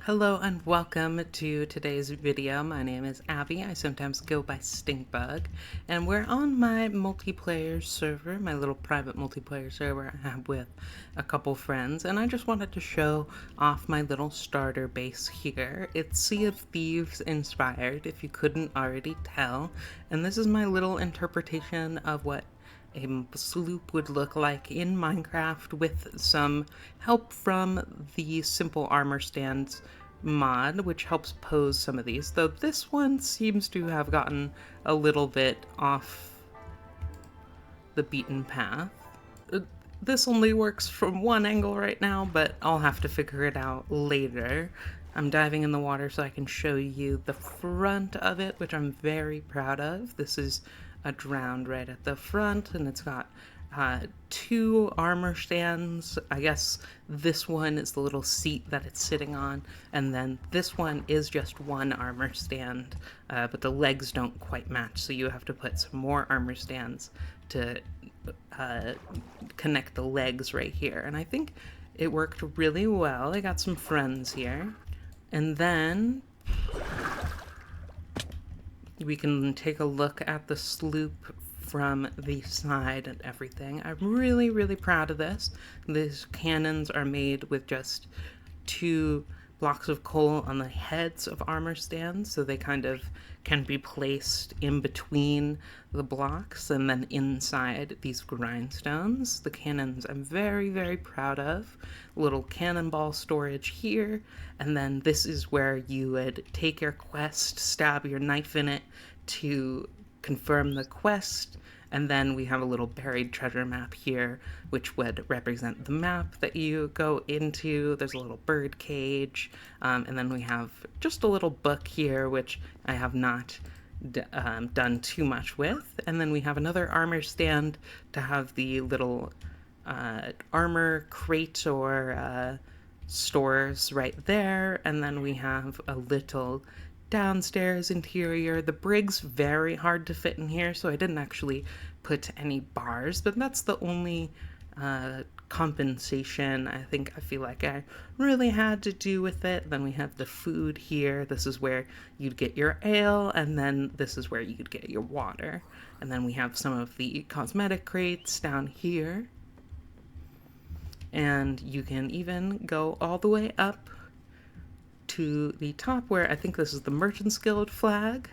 Hello and welcome to today's video. My name is Abby. I sometimes go by Stinkbug, and we're on my multiplayer server, my little private multiplayer server I have with a couple friends, and I just wanted to show off my little starter base here. It's Sea of Thieves inspired, if you couldn't already tell, and this is my little interpretation of what a sloop would look like in Minecraft with some help from the Simple Armor Stands mod, which helps pose some of these, though this one seems to have gotten a little bit off the beaten path. This only works from one angle right now, but I'll have to figure it out later. I'm diving in the water so I can show you the front of it, which I'm very proud of. This is a drowned right at the front, and it's got two armor stands. I guess this one is the little seat that it's sitting on, and then this one is just one armor stand, but the legs don't quite match, so you have to put some more armor stands to connect the legs right here, and I think it worked really well. I got some friends here, and then we can take a look at the sloop from the side and everything. I'm really proud of this. These cannons are made with just 2 blocks of coal on the heads of armor stands, so they kind of can be placed in between the blocks and then inside these grindstones. The cannons I'm very proud of. Little cannonball storage here, and then this is where you would take your quest, stab your knife in it to confirm the quest, and then we have a little buried treasure map here, which would represent the map that you go into. There's a little bird cage, and then we have just a little book here, which I have not done too much with. And then we have another armor stand to have the little armor crate or stores right there, and then we have a little downstairs interior. The brig's very hard to fit in here, so I didn't actually put any bars, but that's the only compensation I feel like I really had to do with it. Then we have the food here. This is where you'd get your ale, and then this is where you'd get your water. And then we have some of the cosmetic crates down here. And you can even go all the way up to the top where I think this is the Merchant's Guild flag.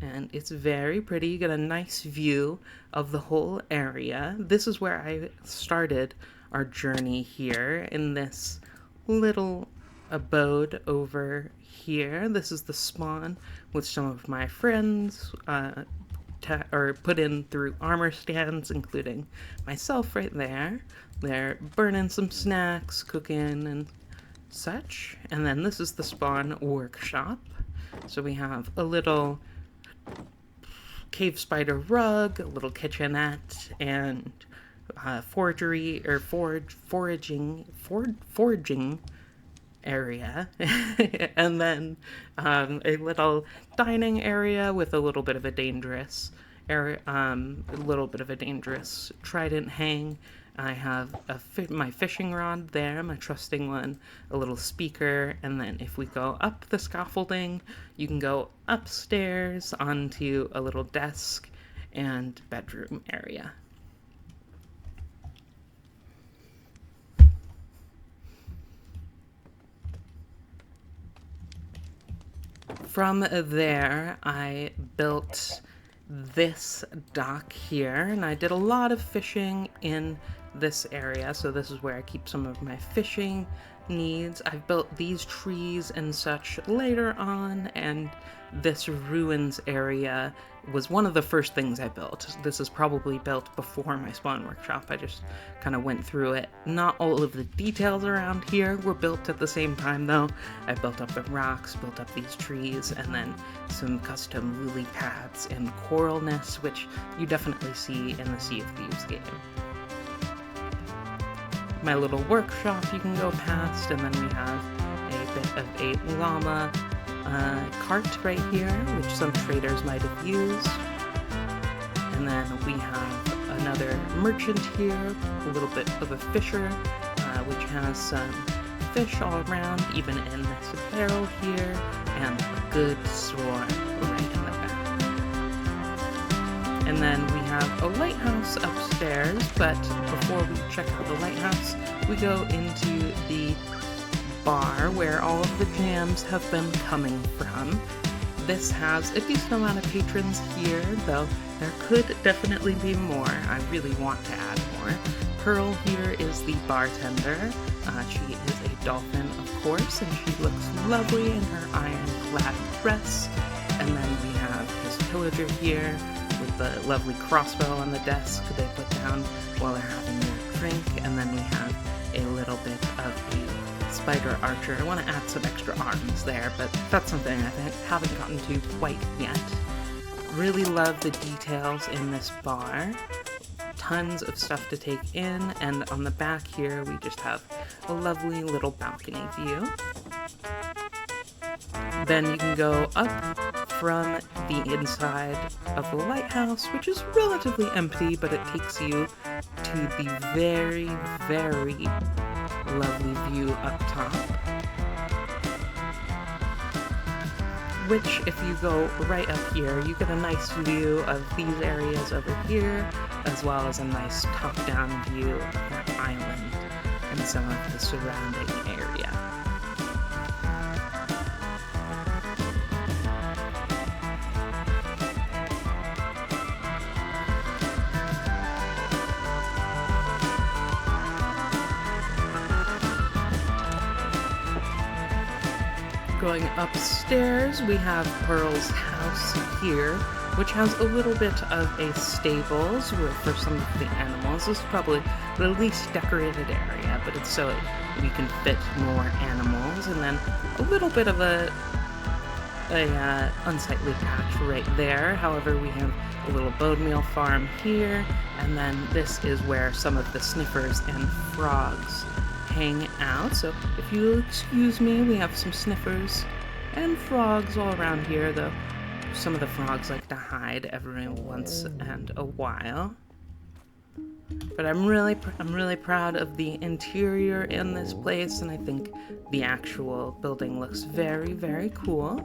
And it's very pretty. You get a nice view of the whole area. This is where I started our journey here, in this little abode over here. This is the spawn with some of my friends, put in through armor stands, including myself right there. They're burning some snacks, cooking, and such. And then this is the spawn workshop. So we have a little cave spider rug, a little kitchenette, and foraging area, and then a little dining area with a little bit of a dangerous area, trident hang. I have my fishing rod there, my trusting one, a little speaker, and then if we go up the scaffolding, you can go upstairs onto a little desk and bedroom area. From there, I built this dock here, and I did a lot of fishing in this area, so this is where I keep some of my fishing needs. I've built these trees and such later on, and this ruins area was one of the first things I built. This is probably built before my spawn workshop. I just kind of went through it. Not all of the details around here were built at the same time though. I built up the rocks, built up these trees, and then some custom lily pads and coral nests, which you definitely see in the Sea of Thieves game. My little workshop you can go past, and then we have a bit of a llama cart right here, which some traders might have used. And then we have another merchant here, a little bit of a fisher, which has some fish all around, even in this barrel here, and a good swarm right in the back. And then we have a lighthouse upstairs, but before we check out the lighthouse, we go into the bar where all of the jams have been coming from. This has a decent amount of patrons here, though there could definitely be more. I really want to add more. Pearl here is the bartender. She is a dolphin, of course, and she looks lovely in her iron-clad dress. And then we have this pillager here with the lovely crossbow on the desk they put down while they're having their drink. And then we have a little bit of a spider archer. I want to add some extra arms there, but that's something I haven't gotten to quite yet. Really love the details in this bar. Tons of stuff to take in, and on the back here we just have a lovely little balcony view. Then you can go up from the inside of the lighthouse, which is relatively empty, but it takes you to the very, very lovely view up top. Which, if you go right up here, you get a nice view of these areas over here, as well as a nice top-down view of that island and some of the surrounding area. Going upstairs, we have Pearl's house here, which has a little bit of a stables for some of the animals. This is probably the least decorated area, but it's so we can fit more animals. And then a little bit of a unsightly patch right there. However, we have a little bone meal farm here, and then this is where some of the sniffers and frogs hang out. So if you'll excuse me, we have some sniffers and frogs all around here, though some of the frogs like to hide every once and a while. But I'm really proud of the interior in this place, and I think the actual building looks very, very cool.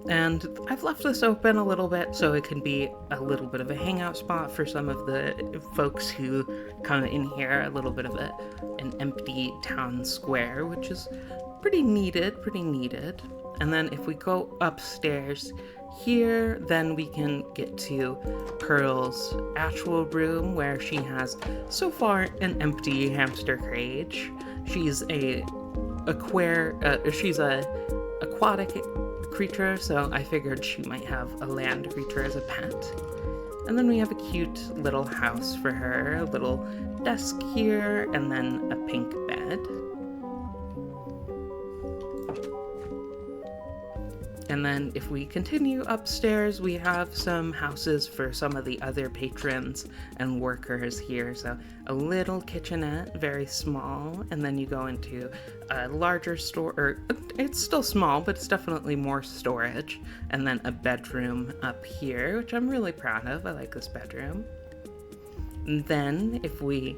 And I've left this open a little bit so it can be a little bit of a hangout spot for some of the folks who come in here, a little bit of an empty town square, which is pretty needed. And then if we go upstairs here, then we can get to Pearl's actual room, where she has so far an empty hamster cage. She's a aquatic creature, so I figured she might have a land creature as a pet. And then we have a cute little house for her, a little desk here, and then a pink bed. And then if we continue upstairs, we have some houses for some of the other patrons and workers here. So a little kitchenette, very small, and then you go into a larger store, or it's still small, but it's definitely more storage. And then a bedroom up here, which I'm really proud of. I like this bedroom. And then if we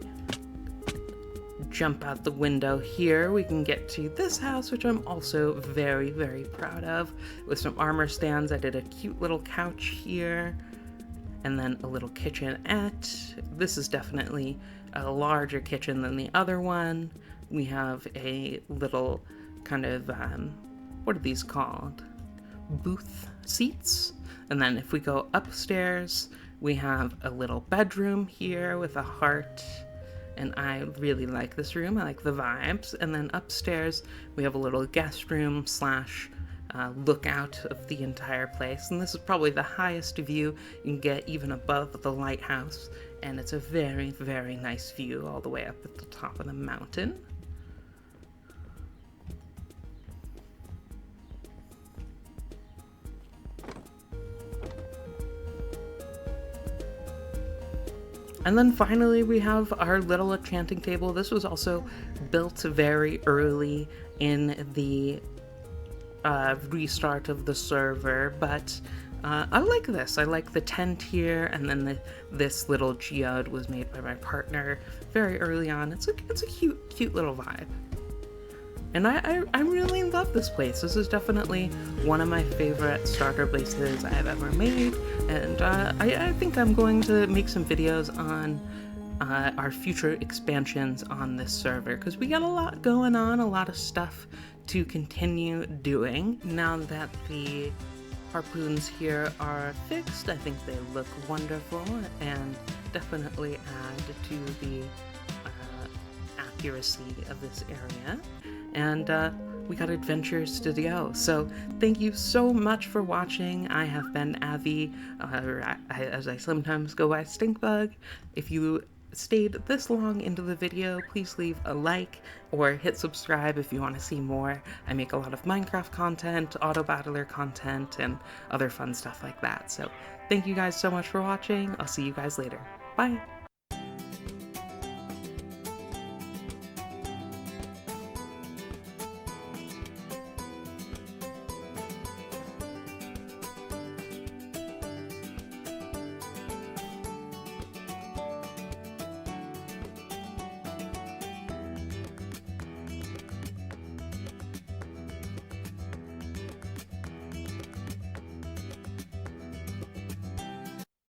jump out the window here, we can get to this house, which I'm also very, very proud of, with some armor stands. I did a cute little couch here, and then a little kitchenette. This is definitely a larger kitchen than the other one. We have a little kind of, what are these called? Booth seats. And then if we go upstairs, we have a little bedroom here with a heart. And I really like this room. I like the vibes. And then upstairs, we have a little guest room slash lookout of the entire place. And this is probably the highest view you can get, even above the lighthouse. And it's a very, very nice view all the way up at the top of the mountain. And then finally we have our little enchanting table. This was also built very early in the restart of the server, but I like this. I like the tent here, and then this little geode was made by my partner very early on. It's a cute little vibe. And I really love this place. This is definitely one of my favorite starter bases I've ever made, and I think I'm going to make some videos on our future expansions on this server, because we got a lot going on, a lot of stuff to continue doing. Now that the harpoons here are fixed, I think they look wonderful and definitely add to the accuracy of this area. And we got adventures to go. So thank you so much for watching. I have been Avi, as I sometimes go by Stinkbug. If you stayed this long into the video, please leave a like or hit subscribe if you want to see more. I make a lot of Minecraft content, auto battler content, and other fun stuff like that. So thank you guys so much for watching. I'll see you guys later. Bye!